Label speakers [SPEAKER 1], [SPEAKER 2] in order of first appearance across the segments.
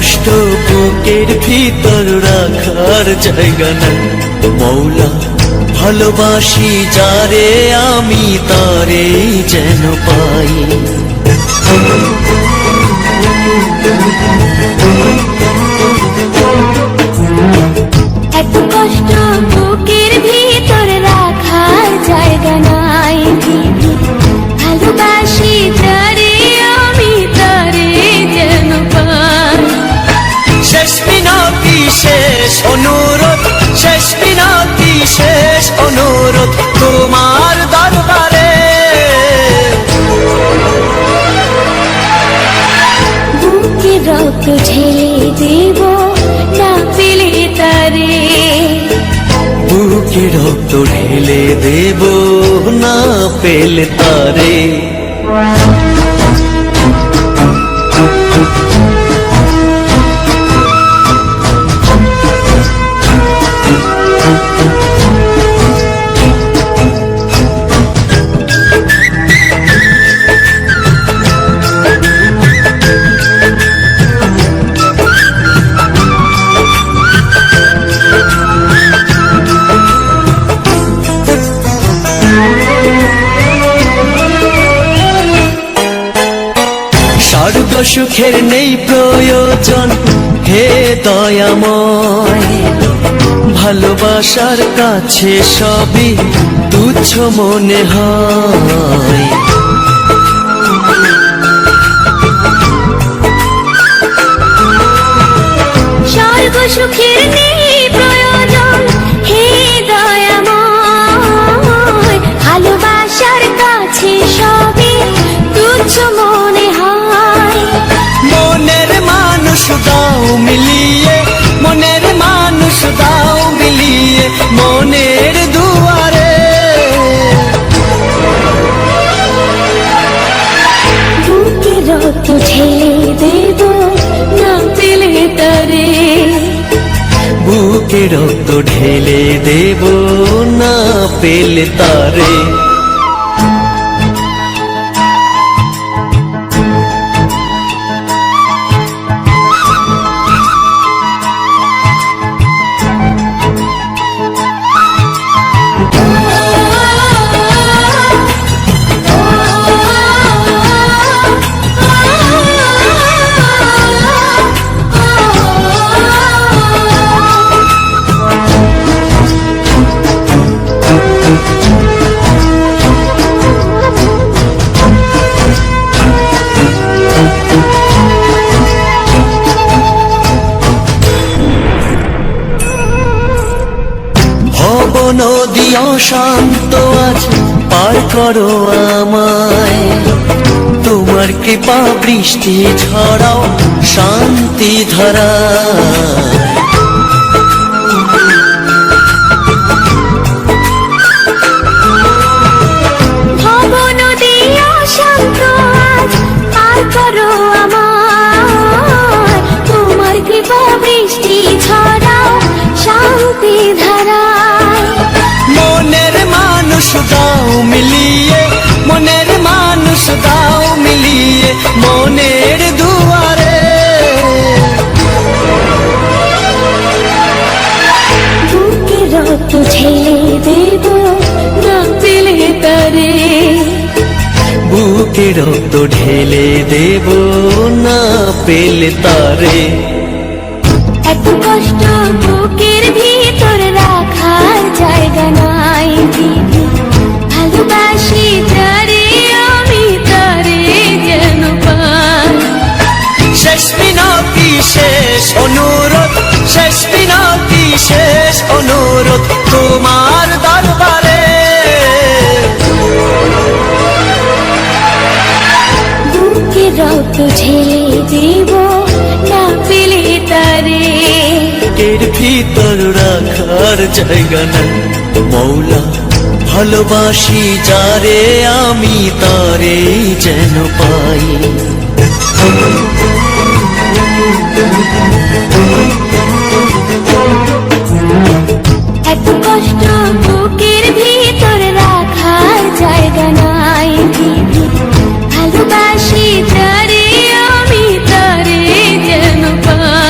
[SPEAKER 1] কষ্ট বুকের ভিতর রাখার জায়গা নাই। মৌলা ভালোবাসি যারে আমি তারে যেন পাই।
[SPEAKER 2] এত কষ্ট বুকের ভিতর রাখার জায়গা নাই। ভালোবাসি যারে আমি তারে যেন পাই।
[SPEAKER 1] শেষ মিনতি শেষ অনুরোধ, শেষ মিনতি শেষ অনুরোধ তোমার দরবারে।
[SPEAKER 2] বুকে রক্ত ঢেলে দেব না পেলে তারে।
[SPEAKER 1] বুকে রক্ত ঢেলে দেব না পেলে তারে। স্বর্গ সুখের নেই প্রয়োজন হে দয়াময়। ভালোবাসার কাছে সবই তুচ্ছ মনে হয়।
[SPEAKER 2] স্বর্গ সুখের নেই প্রয়োজন হে দয়াময়। ভালোবাসার কাছে সবই তুচ্ছ মনে হয়।
[SPEAKER 1] মনের মানুষ দাও মিলিয়ে, মনের মানুষ দাও মিলিয়ে মনের দুয়ারে।
[SPEAKER 2] বুকে রক্ত ঢেলে দেব না পেলে তারে।
[SPEAKER 1] বুকে রক্ত ঢেলে দেব না পেলে তারে। নদী অশান্ত আজ পার করো আমায়। তোমার কৃপা বৃষ্টি ঝরাও শান্তি ধারায়।
[SPEAKER 2] ভব নদী অশান্ত আজ পার করো আমায়। তোমার কৃপা বৃষ্টি ঝরাও শান্তি ধারায়।
[SPEAKER 1] মনের মানুষ দাও মিলিয়ে, মনের মানুষ দাও মিলিয়ে মনের দুয়ারে।
[SPEAKER 2] বুকে রক্ত ঢেলে দেব না পেলে তারে।
[SPEAKER 1] বুকে রক্ত ঢেলে দেব না পেলে তারে।
[SPEAKER 2] এত কষ্ট বুকের ভিতর রাখার জায়গা নাই। ভালোবাসি যারে আমি তারে যেন পাই।
[SPEAKER 1] শেষ মিনতি শেষ অনুরোধ, শেষ মিনতি শেষ অনুরোধ তোমার দরবারে।
[SPEAKER 2] বুকে রক্ত ঢেলে দেব না পেলে তারে।
[SPEAKER 1] বুকের ভিতর রাখার জায়গা নাই। মৌলা ভালোবাসি যারে আমি তারে যেন পাই।
[SPEAKER 2] এত কষ্ট বুকের ভিতর রাখার জায়গা নাই। ভালোবাসি যারে আমি তারে যেন পাই।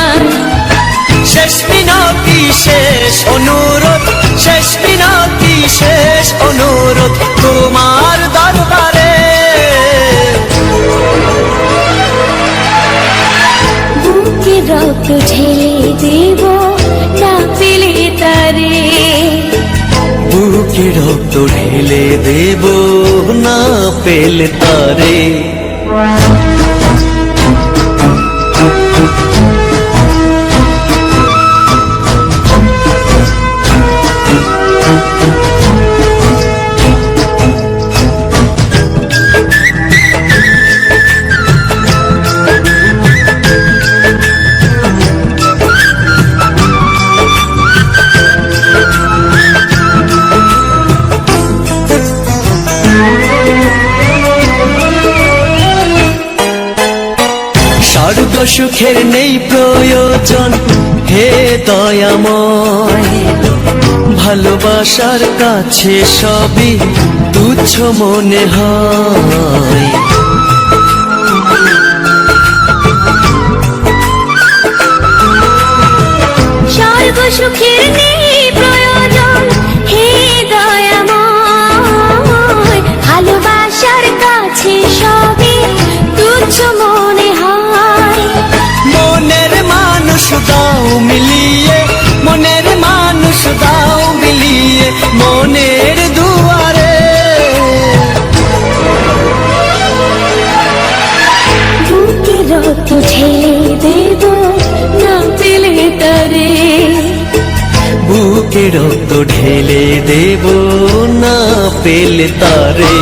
[SPEAKER 2] রক্ত ঢেলে দেব না পেলে তারে।
[SPEAKER 1] বুকে রক্ত ঢেলে দেব না পেলে তারে। স্বর্গ সুখের নেই প্রয়োজন হে দয়াময়, ভালোবাসার কাছে সবই তুচ্ছ মনে হয়।
[SPEAKER 2] স্বর্গ সুখের নেই প্রয়োজন হে দয়াময়, ভালোবাসার কাছে সবই তুচ্ছ মনে হয়।
[SPEAKER 1] মনের মানুষ দাও মিলিয়ে, মনের মানুষ দাও মিলিয়ে মনের দুয়ারে।
[SPEAKER 2] বুকে রক্ত ঢেলে দেব না পেলে তারে।
[SPEAKER 1] বুকে রক্ত ঢেলে দেব না পেলে তারে।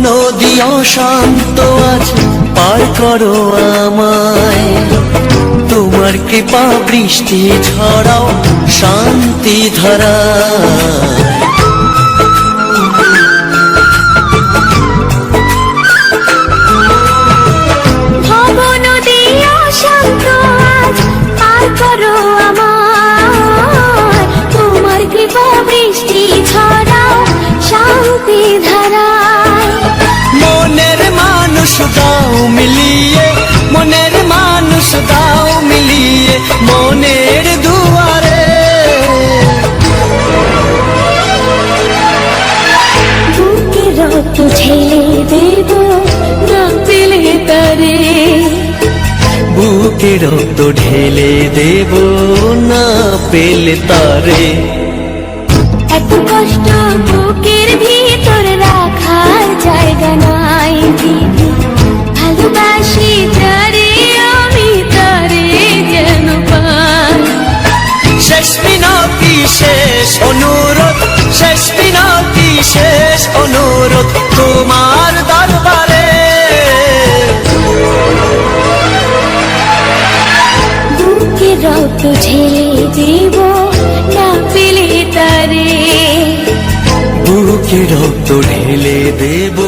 [SPEAKER 1] নদী অশান্ত আজ পার করো আমায়, তোমার কৃপা বৃষ্টি ঝরাও শান্তি ধারা।
[SPEAKER 2] ভব নদী অশান্ত আজ পার করো আমায়, তোমার কৃপা বৃষ্টি ছড়াও শান্তি ধারায়।
[SPEAKER 1] মনের মানুষ দাও মিলিয়ে, মনের মানুষ দাও মিলিয়ে মনের দুয়ারে।
[SPEAKER 2] বুকে রক্ত ঢেলে দেব না পেলে তারে।
[SPEAKER 1] বুকে রক্ত ঢেলে দেব না পেলে তারে।
[SPEAKER 2] এত কষ্ট বুকের ভিতর রাখার জায়গা নাই দিদি, ভালোবাসি যারে আমি তারে যেন পাই।
[SPEAKER 1] শেষ মিনতি শেষ অনুরোধ, শেষ মিনতি শেষ অনুরোধ তোমার দরবারে।
[SPEAKER 2] বুকে রক্ত ঢেলে দেব না পেলে তারে।
[SPEAKER 1] বুকে রক্ত ঢেলে দেব